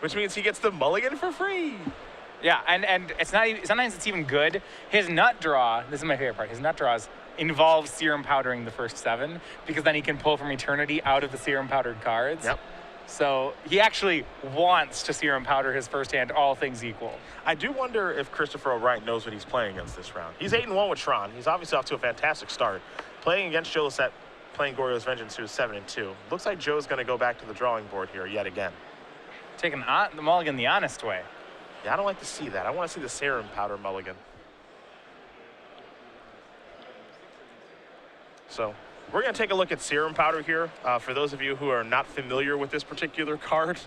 which means he gets the mulligan for free. Yeah, and it's not even, sometimes it's even good. His nut draw, this is my favorite part, his nut draws involve serum powdering the first 7 because then he can pull from Eternity out of the serum powdered cards. Yep. So he actually wants to serum powder his first hand, all things equal. I do wonder if Christopher OBryant knows what he's playing against this round. He's 8-1 with Tron. He's obviously off to a fantastic start. Playing against Joe Lossett, playing Goryo's Vengeance, who is 7-2. Looks like Joe's going to go back to the drawing board here yet again. Taking the mulligan the honest way. Yeah, I don't like to see that. I want to see the serum powder mulligan. So we're going to take a look at serum powder here. For those of you who are not familiar with this particular card,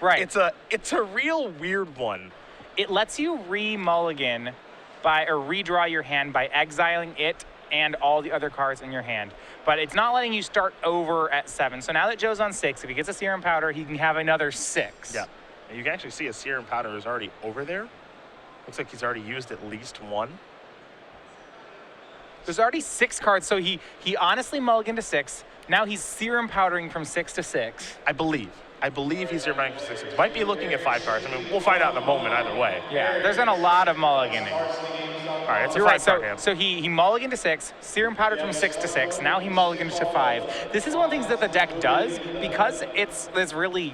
right? It's a real weird one. It lets you re-mulligan or redraw your hand by exiling it and all the other cards in your hand. But it's not letting you start over at 7. So now that Joe's on 6, if he gets a serum powder, he can have another 6. Yeah. And you can actually see his serum powder is already over there. Looks like he's already used at least 1. There's already 6 cards, so he honestly mulliganed to 6. Now he's serum powdering from 6 to 6. I believe he's serum powdering from 6 to 6. Might be looking at 5 cards. I mean, we'll find out in a moment either way. Yeah, there's been a lot of mulliganing. All right, it's a 5-card hand. So he mulliganed to 6, serum powdered from 6 to 6. Now he mulliganed to 5. This is one of the things that the deck does because it's this really,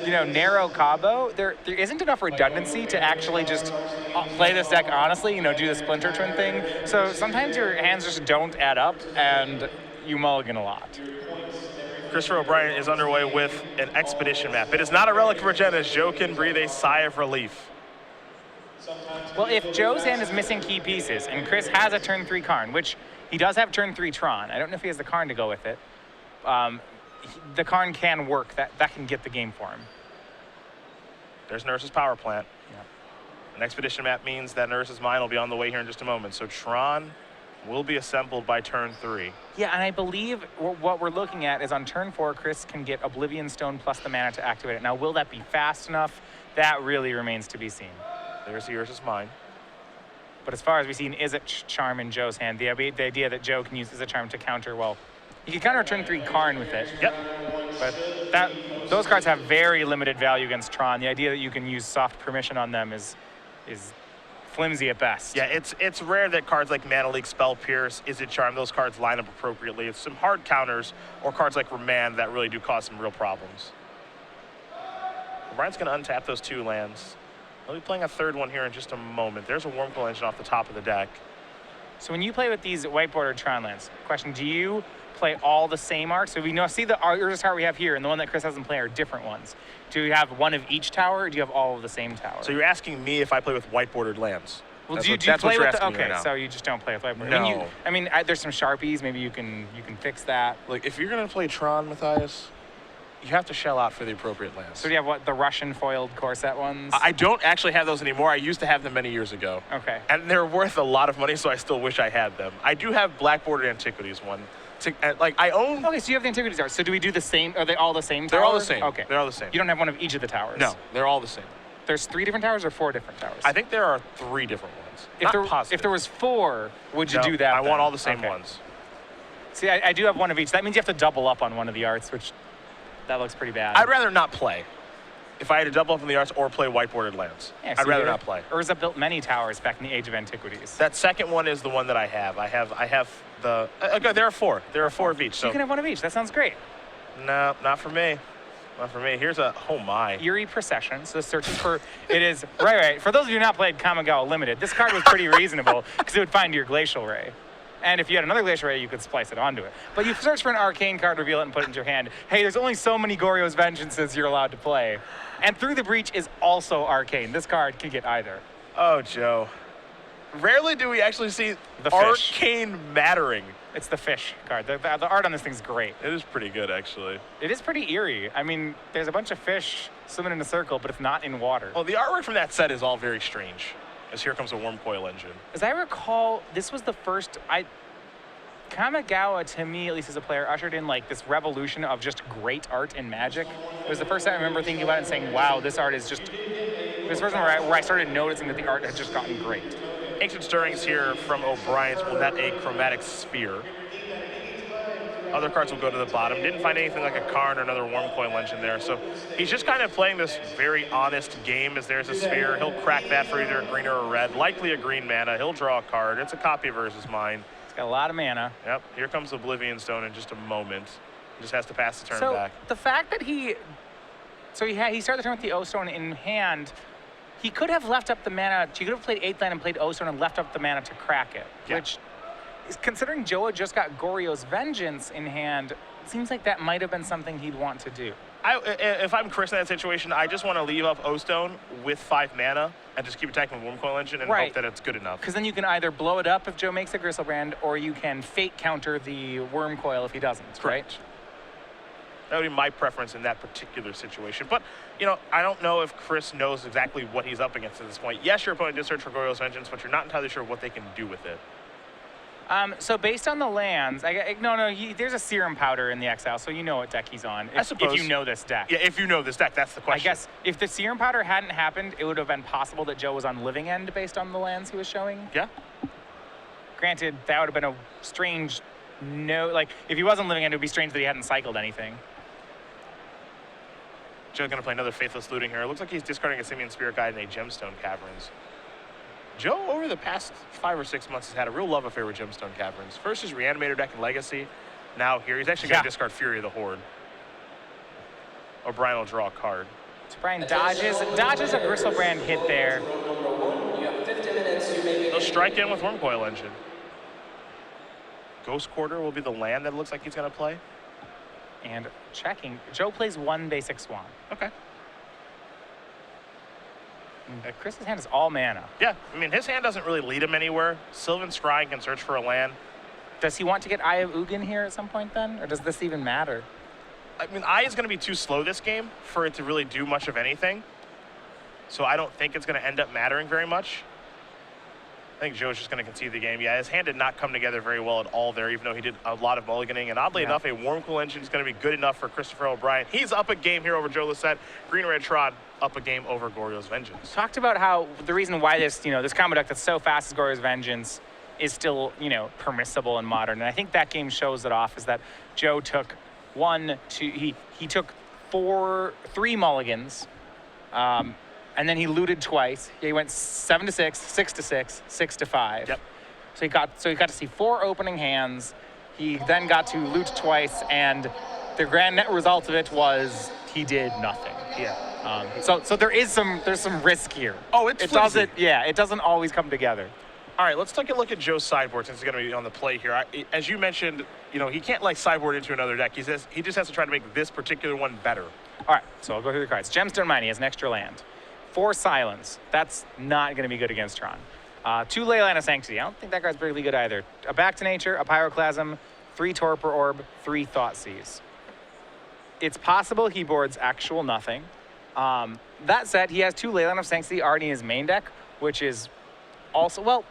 narrow combo. There isn't enough redundancy to actually just play this deck honestly. Do the Splinter Twin thing. So sometimes your hands just don't add up, and you mulligan a lot. Christopher OBryant is underway with an Expedition map. It is not a Relic of Regena, as Joe can breathe a sigh of relief. Well, if Joe's hand is missing key pieces, and Chris has a turn 3 Karn, which he does have turn 3 Tron. I don't know if he has the Karn to go with it. The Karn can work. That can get the game for him. There's Nurse's power plant. Yeah. An Expedition map means that Nurse's mine will be on the way here in just a moment. So Tron will be assembled by turn 3. Yeah, and I believe what we're looking at is on turn 4, Chris can get Oblivion Stone plus the mana to activate it. Now, will that be fast enough? That really remains to be seen. There's the Urza's mine. But as far as we've seen, Izzet Charm in Joe's hand, the idea that Joe can use Izzet Charm to counter, well, he can counter turn 3 Karn with it. Yep. But those cards have very limited value against Tron. The idea that you can use soft permission on them is flimsy at best. Yeah, it's rare that cards like Mana Leak, Spell Pierce, Izzet Charm, those cards line up appropriately. It's some hard counters, or cards like Remand that really do cause some real problems. Brian's going to untap those 2 lands. I'll be playing a 3rd one here in just a moment. There's a Wormcoil Engine off the top of the deck. So when you play with these white bordered Tron lands, question, do you play all the same art? So we see the Urza's Tower we have here and the one that Chris hasn't played are different ones. Do you have one of each tower, or do you have all of the same tower? So you're asking me if I play with white bordered lands? Well, do you play with okay, so you just don't play with white bordered. No. I mean, there's some Sharpies, maybe you can fix that. Like, if you're going to play Tron, Matthias, you have to shell out for the appropriate lands. So do you have the Russian foiled Corset ones? I don't actually have those anymore. I used to have them many years ago. Okay. And they're worth a lot of money, so I still wish I had them. I do have Black Bordered Antiquities one. I own... Okay, so you have the Antiquities art. So do we do the same? Are they all the same towers? They're all the same. Okay. They're all the same. You don't have one of each of the towers? No, they're all the same. There's 3 different towers or 4 different towers? I think there are 3 different ones. If there was 4, would you do that? I want all the same ones. See, I do have one of each. That means you have to double up on one of the arts, which that looks pretty bad. I'd rather not play. If I had to double up on the arts or play white bordered lands, yeah, so I'd rather not play. Urza built many towers back in the Age of Antiquities. That second one is the one that I have. I have the... there are 4. There are 4 of each. So you can have one of each. That sounds great. No, not for me. Not for me. Here's a... Oh, my. Eerie Procession. So searching for... It is... Right. For those of you who have not played Kamigawa Limited, this card was pretty reasonable because it would find your Glacial Ray. And if you had another Glacial Ray, you could splice it onto it. But you search for an Arcane card, reveal it, and put it into your hand. Hey, there's only so many Goryo's Vengeances you're allowed to play. And Through the Breach is also Arcane. This card can get either. Oh, Joe. Rarely do we actually see the Arcane mattering. It's the fish card. The art on this thing's great. It is pretty good, actually. It is pretty eerie. I mean, there's a bunch of fish swimming in a circle, but it's not in water. Well, the artwork from that set is all very strange. As here comes a Wormcoil Engine. As I recall, this was the first... Kamigawa, to me, at least as a player, ushered in like this revolution of just great art in Magic. It was the first time I remember thinking about it and saying, wow, this art is just... It was the first time where I started noticing that the art had just gotten great. Ancient Stirrings here from OBryant will net a Chromatic Sphere. Other cards will go to the bottom. Didn't find anything like a Karn or another Worm Coil Engine there. So he's just kind of playing this very honest game as there's a sphere. He'll crack that for either a green or a red. Likely a green mana. He'll draw a card. It's a copy versus mine. It's got a lot of mana. Yep. Here comes Oblivion Stone in just a moment. He just has to pass the turn So back. the fact that he started the turn with the O-Stone in hand, he could have left up the mana. He could have played 8th land and played O-Stone and left up the mana to crack it, which, considering Joe had just got Goryo's Vengeance in hand, it seems like that might have been something he'd want to do. If I'm Chris in that situation, I just want to leave up O-Stone with 5 mana and just keep attacking with Worm Coil Engine and hope that it's good enough. Because then you can either blow it up if Joe makes a Gristlebrand, or you can fate counter the Worm Coil if he doesn't, right? That would be my preference in that particular situation. But, you know, I don't know if Chris knows exactly what he's up against at this point. Yes, your opponent did search for Goryo's Vengeance, but you're not entirely sure what they can do with it. So based on the lands, there's a Serum Powder in the Exile, so you know what deck he's on. I suppose. If you know this deck. Yeah, if you know this deck, that's the question. I guess if the Serum Powder hadn't happened, it would have been possible that Joe was on Living End based on the lands he was showing. Yeah. Granted, that would have been a strange if he wasn't Living End, it would be strange that he hadn't cycled anything. Joe's going to play another Faithless Looting here. It looks like he's discarding a Simian Spirit Guide and a Gemstone Caverns. Joe, over the past 5 or 6 months, has had a real love affair with Gemstone Caverns. First his Reanimator deck in Legacy. Now here, he's actually going to discard Fury of the Horde. OBryant will draw a card. So Brian dodges a Gristlebrand hit there. He'll strike in with Worm Coil Engine. Ghost Quarter will be the land that it looks like he's going to play. And checking. Joe plays 1 basic Swan. Okay. Chris's hand is all mana. Yeah, I mean, his hand doesn't really lead him anywhere. Sylvan Scrying can search for a land. Does he want to get Eye of Ugin here at some point then? Or does this even matter? I mean, Eye is going to be too slow this game for it to really do much of anything. So I don't think it's going to end up mattering very much. I think Joe's just going to concede the game. Yeah, his hand did not come together very well at all there, even though he did a lot of mulliganing. And oddly enough, a Worm Coil Engine is going to be good enough for Christopher OBryant. He's up a game here over Joe Lossett. Green Red Tron up a game over Goryo's Vengeance. Talked about how the reason why this combo deck that's so fast as Goryo's Vengeance is still, permissible and modern. And I think that game shows it off, is that Joe took he took 3 mulligans. And then he looted twice. He went 7-6, 6-6, 6-5. Yep. So he got to see 4 opening hands. He then got to loot twice, and the grand net result of it was he did nothing. Yeah. So there's some risk here. Oh, it doesn't always come together. All right, let's take a look at Joe's sideboard since he's going to be on the play here. As you mentioned, he can't sideboard into another deck. He just has to try to make this particular one better. All right, so I'll go through the cards. Gemstone Mine, he has an extra land. 4 Silence. That's not going to be good against Tron. 2 Leyline of Sanctity. I don't think that card's particularly good either. A Back to Nature, a Pyroclasm, 3 Torpor Orb, 3 Thoughtseize. It's possible he boards actual nothing. That said, he has 2 Leyline of Sanctity already in his main deck, which is also,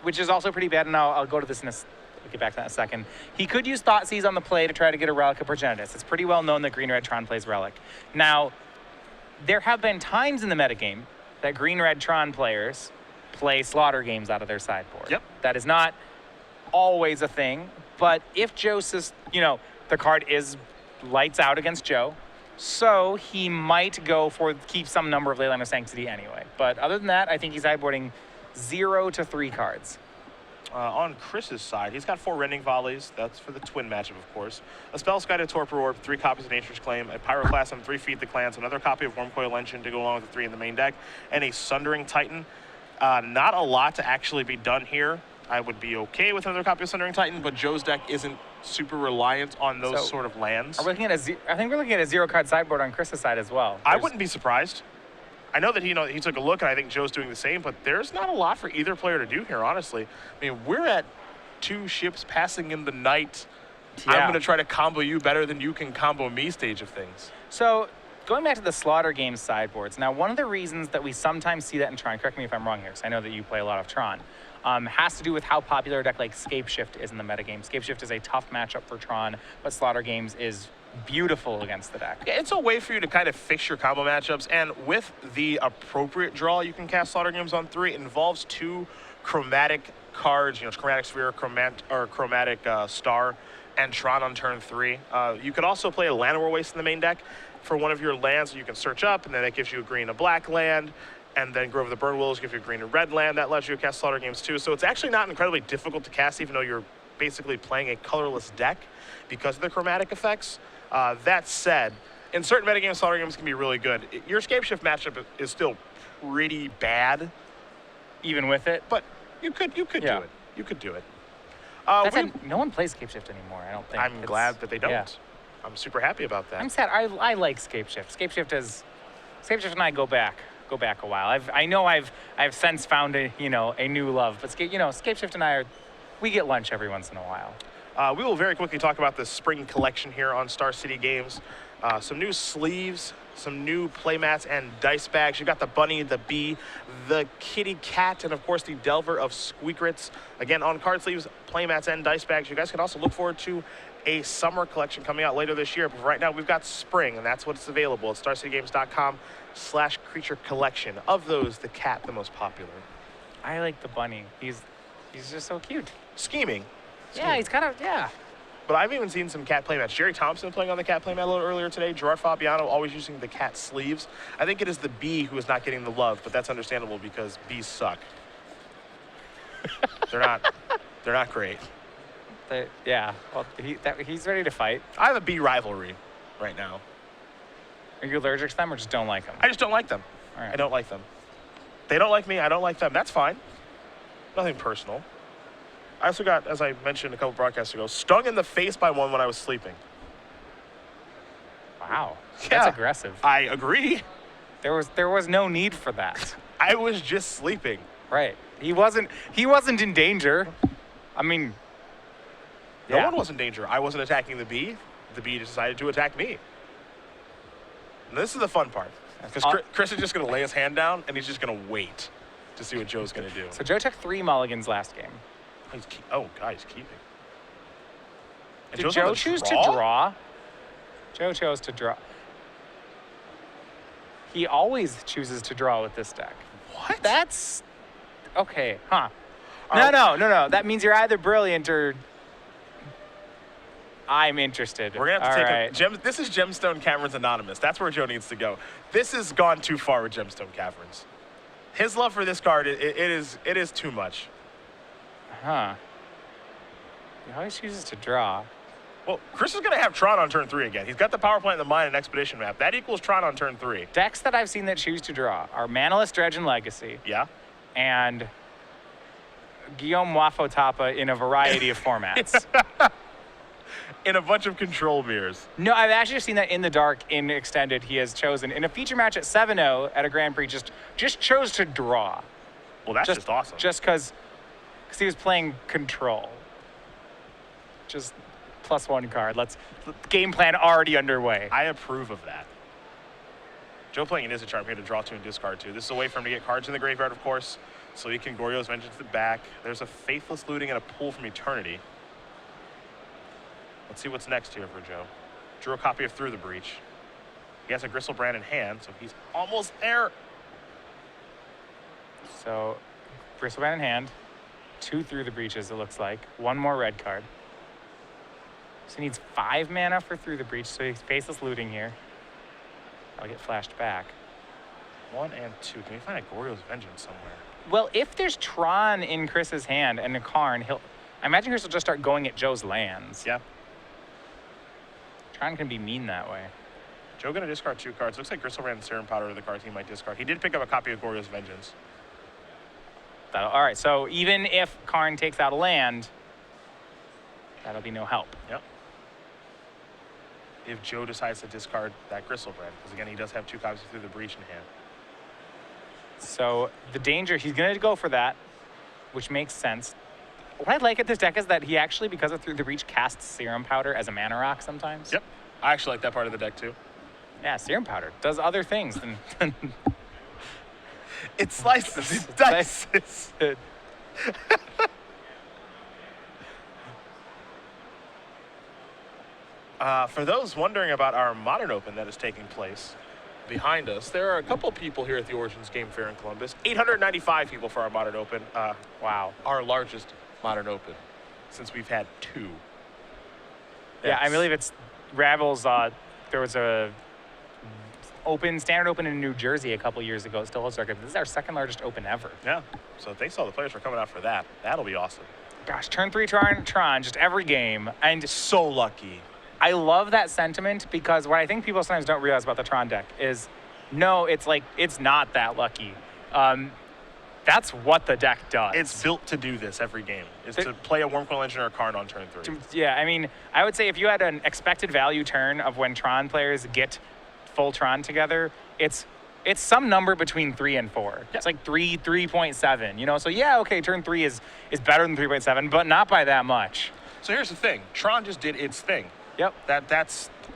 which is also pretty bad, and I'll go to this I'll get back to that in a second. He could use Thoughtseize on the play to try to get a Relic of Progenitus. It's pretty well known that Green Red Tron plays Relic. Now, there have been times in the metagame that Green Red Tron players play Slaughter games out of their sideboard. Yep. That is not always a thing, but if Joe says, the card is lights out against Joe, so he might go for keep some number of Leyline of Sanctity anyway. But other than that, I think he's sideboarding 0 to 3 cards. On Chris's side, he's got 4 Rending Volleys. That's for the twin matchup, of course. A Spellskite, Torpor Orb, 3 copies of Nature's Claim, a Pyroclasm, 3 Feed the Clans, another copy of Worm Coil Engine to go along with the 3 in the main deck, and a Sundering Titan. Not a lot to actually be done here. I would be okay with another copy of Sundering Titan, but Joe's deck isn't super reliant on those sort of lands. I think we're looking at a 0-card sideboard on Chris's side as well. I wouldn't be surprised. I know that he took a look, and I think Joe's doing the same, but there's not a lot for either player to do here, honestly. I mean, we're at 2 ships passing in the night. Yeah. I'm going to try to combo you better than you can combo me stage of things. So going back to the Slaughter Games sideboards, now one of the reasons that we sometimes see that in Tron, correct me if I'm wrong here, because I know that you play a lot of Tron, has to do with how popular a deck like Scapeshift is in the metagame. Scapeshift is a tough matchup for Tron, but Slaughter Games is beautiful against the deck. Yeah, it's a way for you to kind of fix your combo matchups, and with the appropriate draw you can cast Slaughter Games on 3. It involves 2 chromatic cards, Chromatic Sphere, Chromatic Star, and Tron on turn 3. You could also play a Llanowar Waste in the main deck for one of your lands. You can search up, and then that gives you a green and black land, and then Grove of the Burn Willows gives you a green and red land. That allows you to cast Slaughter Games too. So it's actually not incredibly difficult to cast, even though you're basically playing a colorless deck because of the chromatic effects. That said, in certain metagames, Slaughter Games can be really good. Your Scapeshift matchup is still pretty bad, even with it. but you could do it. You could do it. No one plays Scapeshift anymore, I don't think. I'm glad that they don't. Yeah. I'm super happy about that. I'm sad. I like Scapeshift. Scapeshift and I go back a while. I know I've since found a new love, but Scapeshift and we get lunch every once in a while. We will very quickly talk about the spring collection here on Star City Games. Some new sleeves, some new playmats and dice bags. You got the bunny, the bee, the kitty cat, and of course the Delver of Squeakrits. Again, on card sleeves, playmats, and dice bags. You guys can also look forward to a summer collection coming out later this year. But right now we've got spring, and that's what's available at starcitygames.com/creature collection. Of those, the cat, the most popular. I like the bunny. He's just so cute. Scheming. Yeah, he's kind of, yeah. But I've even seen some cat playmats. Jerry Thompson playing on the cat playmat a little earlier today. Gerard Fabiano always using the cat sleeves. I think it is the bee who is not getting the love, but that's understandable because bees suck. They're not great. Well, he's ready to fight. I have a bee rivalry right now. Are you allergic to them or just don't like them? I just don't like them. All right. I don't like them. They don't like me. I don't like them. That's fine. Nothing personal. I also got, as I mentioned a couple broadcasts ago, stung in the face by one when I was sleeping. Wow. Yeah. That's aggressive. I agree. There was no need for that. I was just sleeping. Right. He wasn't in danger. I mean, No one was in danger. I wasn't attacking the bee. The bee decided to attack me. And this is the fun part. Because Chris is just going to lay his hand down, and he's just going to wait to see what Joe's going to do. So Joe took 3 mulligans last game. He's keeping. And Did Joe's Joe on the choose to draw? draw? Joe chose to draw. He always chooses to draw with this deck. What? That's okay, huh? Are- No. That means you're either brilliant or I'm interested. We're going to have to All take right. This is Gemstone Caverns Anonymous. That's where Joe needs to go. This has gone too far with Gemstone Caverns. His love for this card, it is too much. Huh. He always chooses to draw. Well, Chris is going to have Tron on turn 3 again. He's got the power plant in the mine and expedition map. That equals Tron on turn 3. Decks that I've seen that choose to draw are Manaless Dredge and Legacy Yeah? and Guillaume Wafo-Tapa in a variety of formats. In a bunch of control mirrors. No, I've actually seen that in the dark in Extended. He has chosen in a feature match at 7-0 at a Grand Prix just chose to draw. Well, that's just awesome. Just because he was playing control. Just +1 card. Game plan already underway. I approve of that. Joe playing an Izzet Charm here to draw 2 and discard 2. This is a way for him to get cards in the graveyard, of course, so he can Goryo's Vengeance to the back. There's a Faithless Looting and a Pull from Eternity. Let's see what's next here for Joe. Drew a copy of Through the Breach. He has a Gristlebrand in hand, so he's almost there. So, Bristleman in hand. 2 Through the Breaches, it looks like. 1 more red card. So he needs 5 mana for Through the Breach, so he's Faceless Looting here. I'll get flashed back. 1 and 2. Can we find a Goryo's Vengeance somewhere? Well, if there's Tron in Chris's hand and a Karn, I imagine Chris will just start going at Joe's lands. Yeah. Tron can be mean that way. Joe going to discard 2 cards. Looks like Gristlebrand and Serum Powder are the cards he might discard. He did pick up a copy of Goryo's Vengeance. All right, so even if Karn takes out a land, that'll be no help. Yep. If Joe decides to discard that Gristlebrand, because again, he does have 2 copies of Through the Breach in hand. So the danger, he's going to go for that, which makes sense. What I like at this deck is that he actually, because of Through the Breach, casts Serum Powder as a mana rock sometimes. Yep. I actually like that part of the deck too. Yeah, Serum Powder does other things than It slices, it dices. For those wondering about our Modern Open that is taking place behind us, there are a couple people here at the Origins Game Fair in Columbus. 895 people for our Modern Open. Wow. Our largest Modern Open since we've had 2. Yeah, I believe it's Ravels. There was a standard open in New Jersey a couple years ago. It still holds record. This is our second largest open ever. Yeah. So thanks to all the players for coming out for that. That'll be awesome. Gosh, turn 3 Tron just every game. And So lucky. I love that sentiment because what I think people sometimes don't realize about the Tron deck is, no, it's not that lucky. That's what the deck does. It's built to do this every game. It's to play a Wormcoil Engine or a Karn on turn 3. Yeah, I mean, I would say if you had an expected value turn of when Tron players get full Tron together, it's some number between 3 and 4. Yeah. It's like 3.7, you know? So yeah, okay, turn 3 is better than 3.7, but not by that much. So here's the thing. Tron just did its thing. Yep.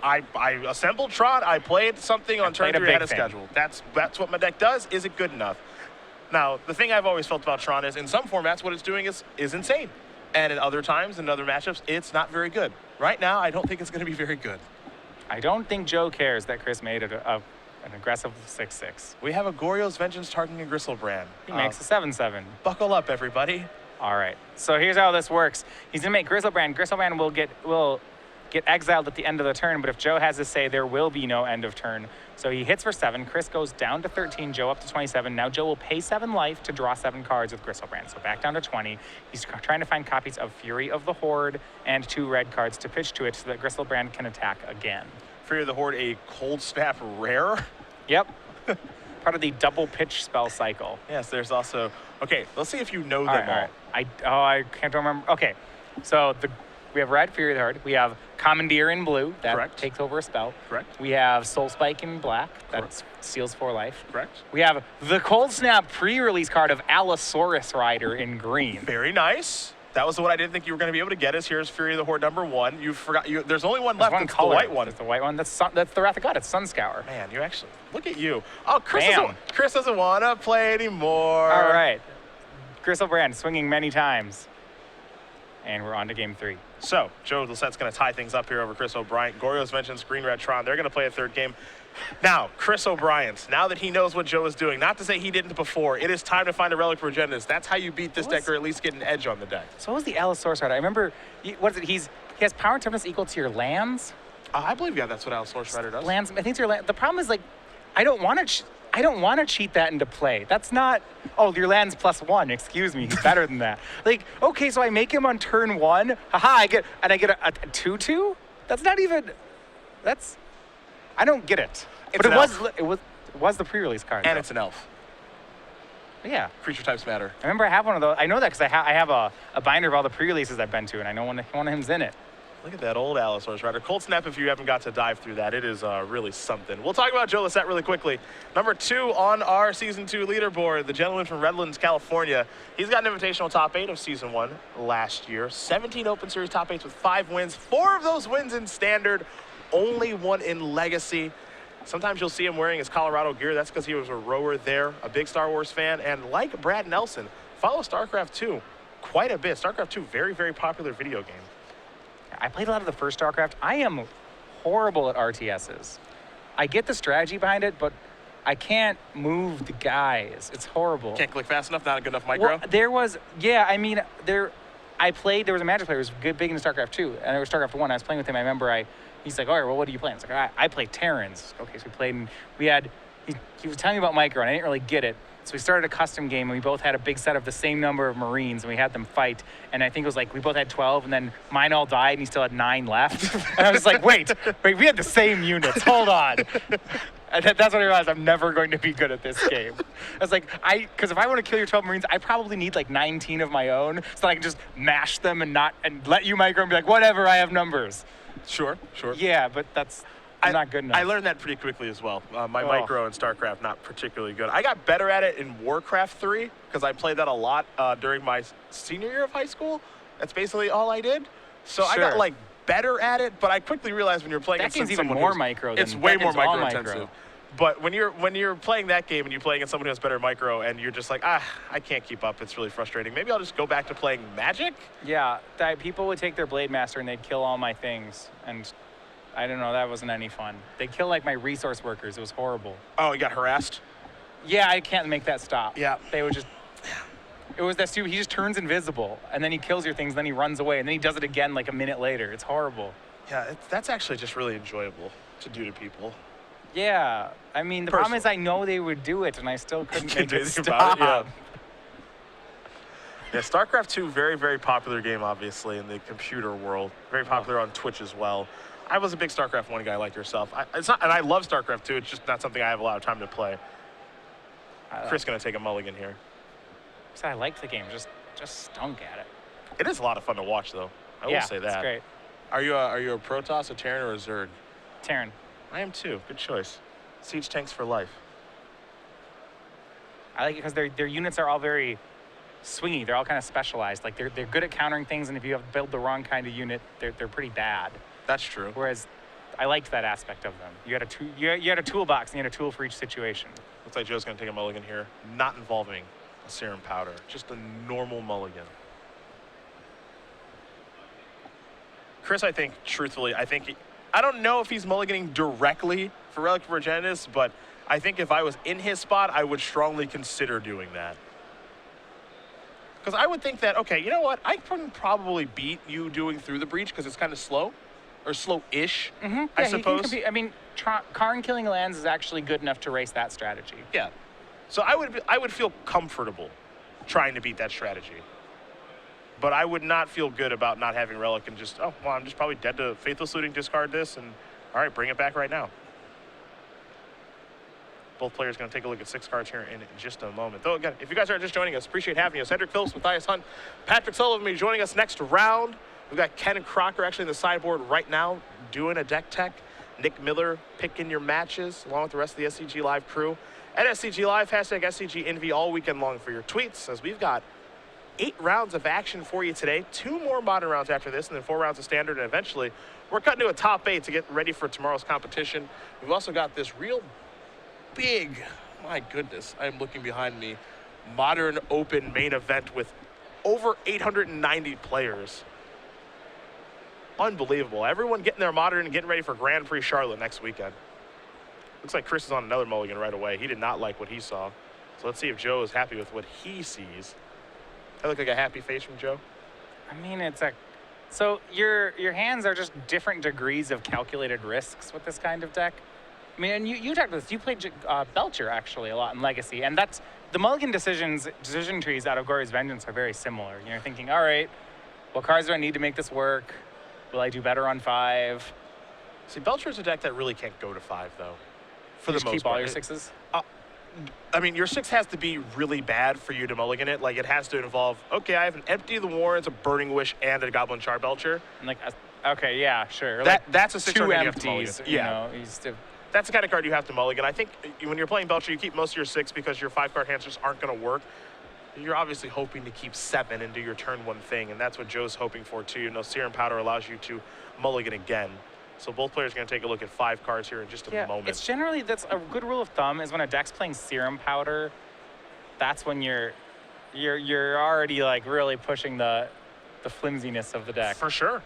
I assembled Tron. I played something on turn 3 ahead of schedule. That's what my deck does. Is it good enough? Now, the thing I've always felt about Tron is in some formats, what it's doing is insane. And in other times, in other matchups, it's not very good. Right now, I don't think it's going to be very good. I don't think Joe cares that Chris made it an aggressive 6/6. We have a Goryo's Vengeance targeting a Gristlebrand. He makes a 7/7. Buckle up, everybody. All right. So here's how this works. He's going to make Gristlebrand. Gristlebrand will get exiled at the end of the turn, but if Joe has to say, there will be no end of turn. So he hits for 7. Chris goes down to 13, Joe up to 27. Now Joe will pay 7 life to draw 7 cards with Gristlebrand. So back down to 20. He's trying to find copies of Fury of the Horde and 2 red cards to pitch to it so that Gristlebrand can attack again. Fury of the Horde, a Cold Snap rare? Yep. Part of the double pitch spell cycle. Yes, there's also... Okay, let's see if you know them all. I can't remember. Okay, so we have red, Fury of the Horde. We have Commandeer in blue. That Correct. takes over a spell. Correct. We have Soul Spike in black. That Correct. steals 4 life. Correct. We have the Cold Snap pre-release card of Allosaurus Rider in green. Very nice. That was the one I didn't think you were going to be able to get. Here's Fury of the Horde #1. You forgot. There's only one left. It's color. The white one. It's the white one. That's the Wrath of God. It's Sunscour. Man, you actually... Look at you. Oh, Chris Bam. doesn't want to play anymore. All right. Gristlebrand swinging many times. And we're on to game 3. So, Joe Lossett's going to tie things up here over Chris OBryant. Goryo's Vengeance, Green Red Tron. They're going to play a third game. Now, Chris OBryant, now that he knows what Joe is doing, not to say he didn't before, it is time to find a Relic Progenitors. That's how you beat this deck, or at least get an edge on the deck. So what was the Allosaurus Rider? I remember, what is it? He has power and toughness equal to your lands. I believe, yeah, that's what Allosaurus Rider does. Lands, I think it's your land. The problem is, like, I don't want to cheat that into play. That's not, oh, your land's +1. Excuse me, he's better than that. Like, okay, so I make him on turn 1. Haha, I get a 2/2. That's not even. I don't get it. It's but it was the pre-release card. And though. it's an elf. Yeah. Creature types matter. I remember I have one of those. I know that because I have a binder of all the pre-releases I've been to, and I know one of him's in it. Look at that old Allosaurus Rider. Cold Snap, if you haven't got to dive through that, it is really something. We'll talk about Joe Lossett really quickly. #2 on our Season 2 leaderboard, the gentleman from Redlands, California. He's got an invitational top 8 of Season 1 last year. 17 Open Series top 8s with 5 wins. 4 of those wins in Standard, only 1 in Legacy. Sometimes you'll see him wearing his Colorado gear. That's because he was a rower there, a big Star Wars fan. And like Brad Nelson, follow StarCraft 2 quite a bit. StarCraft 2, very, very popular video game. I played a lot of the first StarCraft. I am horrible at RTSs. I get the strategy behind it, but I can't move the guys. It's horrible. Can't click fast enough, not a good enough micro? Well, there was a Magic player who was big into StarCraft 2, and there was StarCraft 1. I was playing with him. I remember he's like, all right, well, what do you play? I was like, I play Terrans. Okay, so we played, and he was telling me about micro, and I didn't really get it. So we started a custom game, and we both had a big set of the same number of Marines, and we had them fight. And I think it was like we both had 12, and then mine all died, and he still had 9 left. And I was like, wait, we had the same units. Hold on. And that's when I realized I'm never going to be good at this game. I was like, because if I want to kill your 12 Marines, I probably need like 19 of my own, so that I can just mash them and let you micro and be like, whatever, I have numbers. Sure. Yeah, but that's not good enough. I learned that pretty quickly as well. My micro in StarCraft, not particularly good. I got better at it in Warcraft 3 because I played that a lot during my senior year of high school. That's basically all I did. So I got like better at it, but I quickly realized when you're playing that game's even more micro. It's way more micro intensive. But when you're playing that game and you're playing against someone who has better micro and you're just like, I can't keep up. It's really frustrating. Maybe I'll just go back to playing Magic. Yeah, people would take their Blade Master and they'd kill all my things, and I don't know, that wasn't any fun. They kill like my resource workers. It was horrible. Oh, you got harassed? Yeah, I can't make that stop. Yeah. They would just, it was that stupid, he just turns invisible and then he kills your things, and then he runs away, and then he does it again like a minute later. It's horrible. Yeah, that's actually just really enjoyable to do to people. Yeah, I mean, the problem is I know they would do it, and I still couldn't make it stop. About it, yeah. Yeah, StarCraft 2, very, very popular game, obviously, in the computer world. Very popular on Twitch as well. I was a big StarCraft 1 guy like yourself. And I love StarCraft 2. It's just not something I have a lot of time to play. Chris going to take a mulligan here. I liked the game, just stunk at it. It is a lot of fun to watch, though. I will say that. It's great. Are you a Protoss, a Terran, or a Zerg? Terran. I am too. Good choice. Siege tanks for life. I like it because their units are all very swingy. They're all kind of specialized. Like they're good at countering things, and if you have build the wrong kind of unit, they're pretty bad. That's true. Whereas I liked that aspect of them. You had a toolbox, and you had a tool for each situation. Looks like Joe's going to take a mulligan here, not involving a serum powder, just a normal mulligan. Chris, I think, truthfully, I don't know if he's mulliganing directly for Relic of Progenitus, but I think if I was in his spot, I would strongly consider doing that. Because I would think that, okay, you know what? I can probably beat you doing Through the Breach because it's kind of slow, or slow-ish, I suppose. I mean, Karn killing lands is actually good enough to race that strategy. Yeah. So I would feel comfortable trying to beat that strategy. But I would not feel good about not having Relic and just, oh, well, I'm just probably dead to Faithless Looting, discard this, and all right, bring it back right now. Both players going to take a look at 6 cards here in just a moment. Though, again, if you guys are just joining us, appreciate having you. Cedric Phillips, Matthias Hunt, Patrick Sullivan will be joining us next round. We've got Ken and Crocker actually in the sideboard right now doing a deck tech. Nick Miller picking your matches along with the rest of the SCG Live crew. At SCG Live, hashtag SCGINVI all weekend long for your tweets, as we've got 8 rounds of action for you today. 2 more modern rounds after this, and then 4 rounds of standard, and eventually we're cutting to a top 8 to get ready for tomorrow's competition. We've also got this real big, my goodness, I'm looking behind me, modern open main event with over 890 players. Unbelievable. Everyone getting their modern and getting ready for Grand Prix Charlotte next weekend. Looks like Chris is on another mulligan right away. He did not like what he saw. So let's see if Joe is happy with what he sees. That look like a happy face from Joe? I mean, so your hands are just different degrees of calculated risks with this kind of deck. I mean, and you talked about this. You played Belcher actually a lot in Legacy, and that's the mulligan decision trees out of Glorious Vengeance are very similar. You're thinking, all right, what cards do I need to make this work? Will I do better on 5? See, Belcher is a deck that really can't go to 5 though. For the most part. Keep all your 6s. I mean, your 6 has to be really bad for you to mulligan it. Like, it has to involve, okay, I have an Empty of the Warrens, a Burning Wish, and a Goblin Char Belcher. Like, okay, yeah, sure. That's a 6 2 card empties. You have to mulligan. That's the kind of card you have to mulligan. I think when you're playing Belcher, you keep most of your 6 because your 5-card hands just aren't going to work. You're obviously hoping to keep 7 and do your turn 1 thing, and that's what Joe's hoping for too. You know, Serum Powder allows you to mulligan again. So both players are going to take a look at 5 cards here in just a moment. It's generally, that's a good rule of thumb is when a deck's playing Serum Powder, that's when you're already like really pushing the flimsiness of the deck. For sure.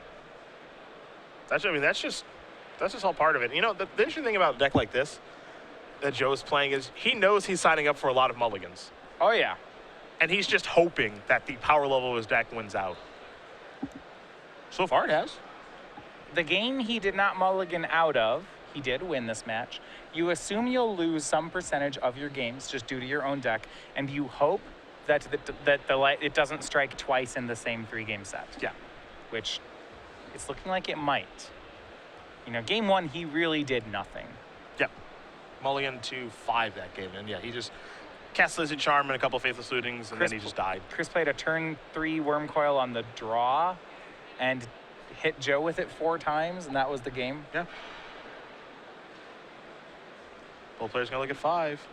That's just all part of it. You know, the interesting thing about a deck like this that Joe's playing is he knows he's signing up for a lot of mulligans. Oh yeah. And he's just hoping that the power level of his deck wins out. So far it has. The game he did not mulligan out of, he did win this match. You assume you'll lose some percentage of your games just due to your own deck, and you hope that it doesn't strike twice in the same 3-game set. Yeah. Which it's looking like it might. You know, game 1, he really did nothing. Yep. Mulligan to 5 that game, and yeah, he just cast Lizard Charm and a couple Faithless Lootings, and then he just died. Chris played a turn 3 Worm Coil on the draw, and hit Joe with it 4 times, and that was the game. Yeah. Both players gonna look at 5.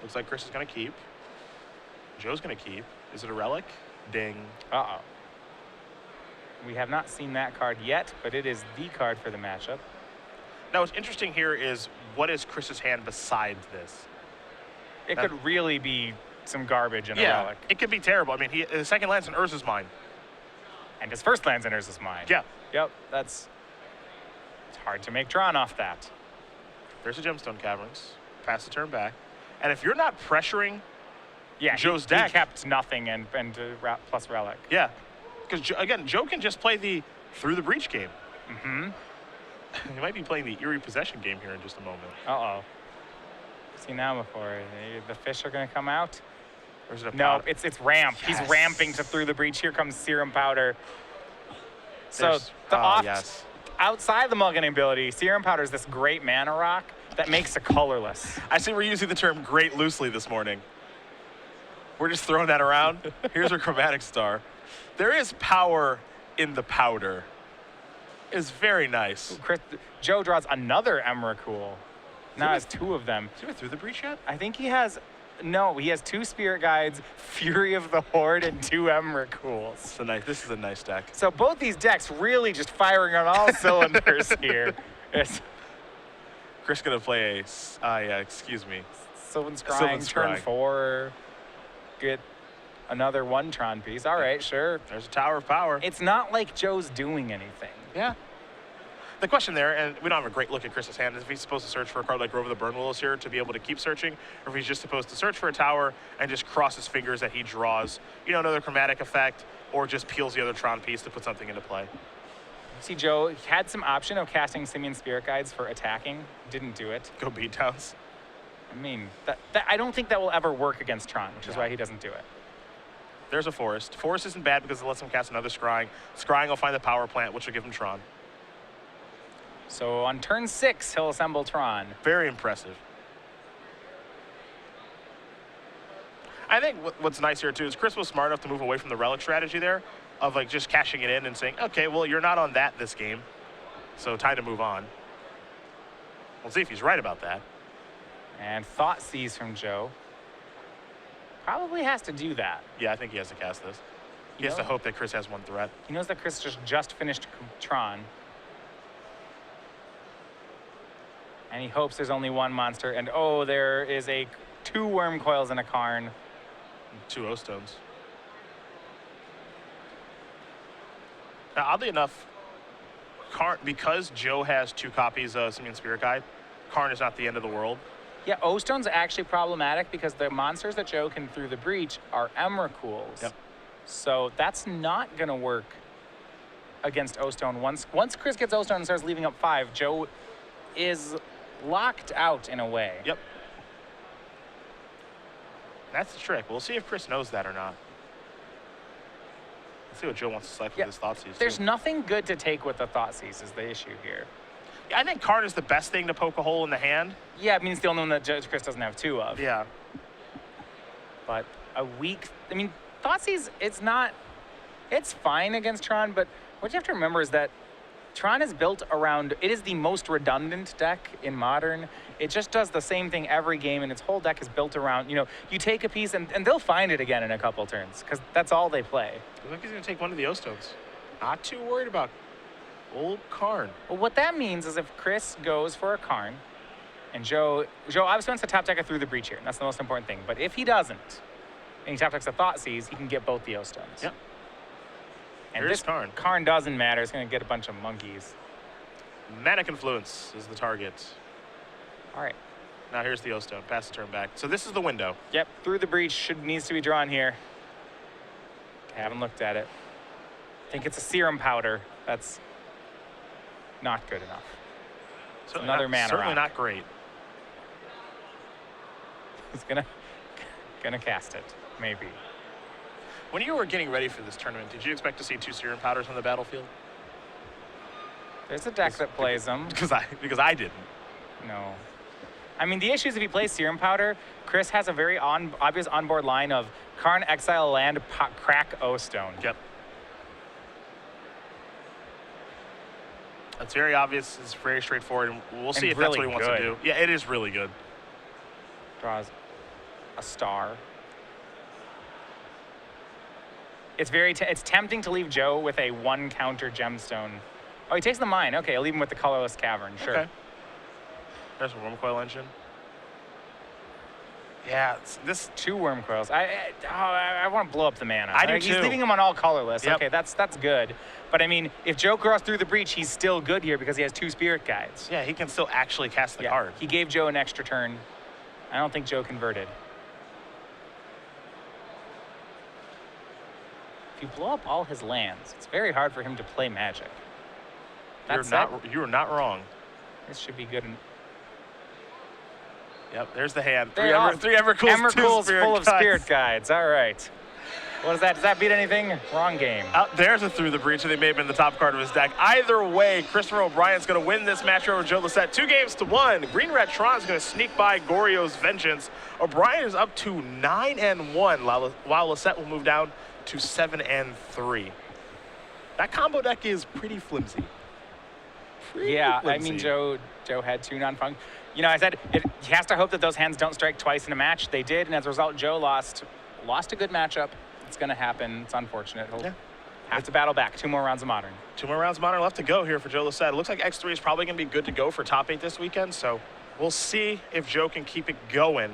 Looks like Chris is gonna keep. Joe's gonna keep. Is it a relic? Ding. Uh-oh. We have not seen that card yet, but it is the card for the matchup. Now, what's interesting here is what is Chris's hand besides this? It could really be some garbage in a relic. It could be terrible. I mean, his second lands in Urza's Mine. And his first lands in Urza's Mine. Yeah. Yep, it's hard to make Tron off that. There's a Gemstone Caverns. Pass the turn back. And if you're not pressuring Joe's deck. He kept nothing and plus relic. Yeah. Because, again, Joe can just play the through the breach game. Mm-hmm. He might be playing the eerie possession game here in just a moment. Uh-oh. See now before the fish are going to come out. Or is it a No, powder? it's ramp. Yes. He's ramping to through the breach. Here comes Serum Powder. So the yes. outside the mulligan ability, Serum Powder is this great mana rock that makes it colorless. I see we're using the term great loosely this morning. We're just throwing that around. Here's our chromatic star. There is power in the powder. It's very nice. Joe draws another Emrakul. Now has 2 of them. Is he through the breach yet? I think he has, no, he has 2 Spirit Guides, Fury of the Horde, and 2 Emrakuls. This is a nice deck. So both these decks really just firing on all cylinders here. Chris gonna play excuse me. Sylvan Scrying, Sylvan turn Scrying. 4, get another 1-tron piece. All right, sure. There's a Tower of Power. It's not like Joe's doing anything. Yeah. The question there, and we don't have a great look at Chris's hand, is if he's supposed to search for a card like Rover the Burn Willows here to be able to keep searching, or if he's just supposed to search for a tower and just cross his fingers that he draws, another chromatic effect, or just peels the other Tron piece to put something into play. See, Joe had some option of casting Simian Spirit Guides for attacking. Didn't do it. Go beatdowns. I mean, I don't think that will ever work against Tron, which is why he doesn't do it. There's a Forest. Forest isn't bad because it lets him cast another Scrying. Scrying will find the power plant, which will give him Tron. So on turn 6, he'll assemble Tron. Very impressive. I think what's nice here, too, is Chris was smart enough to move away from the Relic strategy there of, just cashing it in and saying, okay, well, you're not on that this game, so time to move on. We'll see if he's right about that. And Thought Seize from Joe. Probably has to do that. Yeah, I think he has to cast this. He has to hope that Chris has one threat. He knows that Chris just finished Tron. And he hopes there's only 1 monster. And oh, there is 2 Worm Coils and a Karn. And 2 O-Stones. Now, oddly enough, because Joe has 2 copies of Simian Spirit Guide, Karn is not the end of the world. Yeah, O-Stone's actually problematic because the monsters that Joe can through the breach are Emrakuls. Yep. So that's not going to work against O-Stone. Once Chris gets O-Stone and starts leaving up 5, Joe is locked out in a way. Yep. That's the trick. We'll see if Chris knows that or not. Let's see what Joe wants to select with his Thoughtseize. There's nothing good to take with the Thoughtseize is the issue here. Yeah, I think Karn is the best thing to poke a hole in the hand. Yeah, I mean, it's the only one that Chris doesn't have 2 of. Yeah. But a weak, I mean, Thoughtseize, it's fine against Tron, but what you have to remember is that Tron is built around, it is the most redundant deck in Modern. It just does the same thing every game, and its whole deck is built around, you take a piece, and they'll find it again in a couple turns, because that's all they play. I think he's going to take one of the O-Stones. Not too worried about old Karn. Well, what that means is if Chris goes for a Karn, and Joe obviously wants to top deck it through the breach here, and that's the most important thing, but if he doesn't, and he top decks a Thoughtseize, he can get both the O-Stones. Yep. And Here's this Karn. Karn doesn't matter. It's going to get a bunch of monkeys. Manic Influence is the target. All right. Now here's the O-Stone. Pass the turn back. So this is the window. Yep, through the breach needs to be drawn here. Okay, haven't looked at it. I think it's a Serum Powder. That's not good enough. So another mana certainly rock. not great. He's gonna cast it, maybe. When you were getting ready for this tournament, did you expect to see 2 Serum Powders on the battlefield? There's a deck that plays them. Because I didn't. No. I mean, the issue is if he plays Serum Powder, Chris has a very obvious onboard line of Karn, exile land, crack O-Stone. Yep. That's very obvious. It's very straightforward, and we'll see if that's what he wants to do. Yeah, it is really good. Draws a star. It's tempting to leave Joe with a 1 counter gemstone. Oh, he takes the mine. Okay, I'll leave him with the colorless cavern. Sure. Okay. There's a Worm Coil Engine. Yeah, this 2 Worm Coils. I want to blow up the mana. I do He's too. leaving him on all colorless. Yep. Okay, that's good. But I mean, if Joe crossed through the breach, he's still good here because he has 2 Spirit Guides. Yeah, he can still actually cast the card. He gave Joe an extra turn. I don't think Joe converted. If you blow up all his lands, it's very hard for him to play Magic. You're not wrong. This should be good. Yep, there's the hand. Three Emrakul's Evercool's full of Spirit Guides. All right. What is that? Does that beat anything? Wrong game. There's a Through the Breach, and they may have been the top card of his deck. Either way, Christopher O'Brien's going to win this match over Joe Lossett 2-1. Green Red Tron's going to sneak by Goryo's Vengeance. O'Brien is up to 9-1, while Lossett will move down to 7-3. That combo deck is pretty flimsy. Yeah, I mean, Joe had 2 non-func. You know, I said he has to hope that those hands don't strike twice in a match. They did, and as a result, Joe lost a good matchup. It's going to happen. It's unfortunate. He'll have to battle back. 2 more rounds of Modern. 2 more rounds of Modern left to go here for Joe Lossett. It looks like X3 is probably going to be good to go for top 8 this weekend, so we'll see if Joe can keep it going.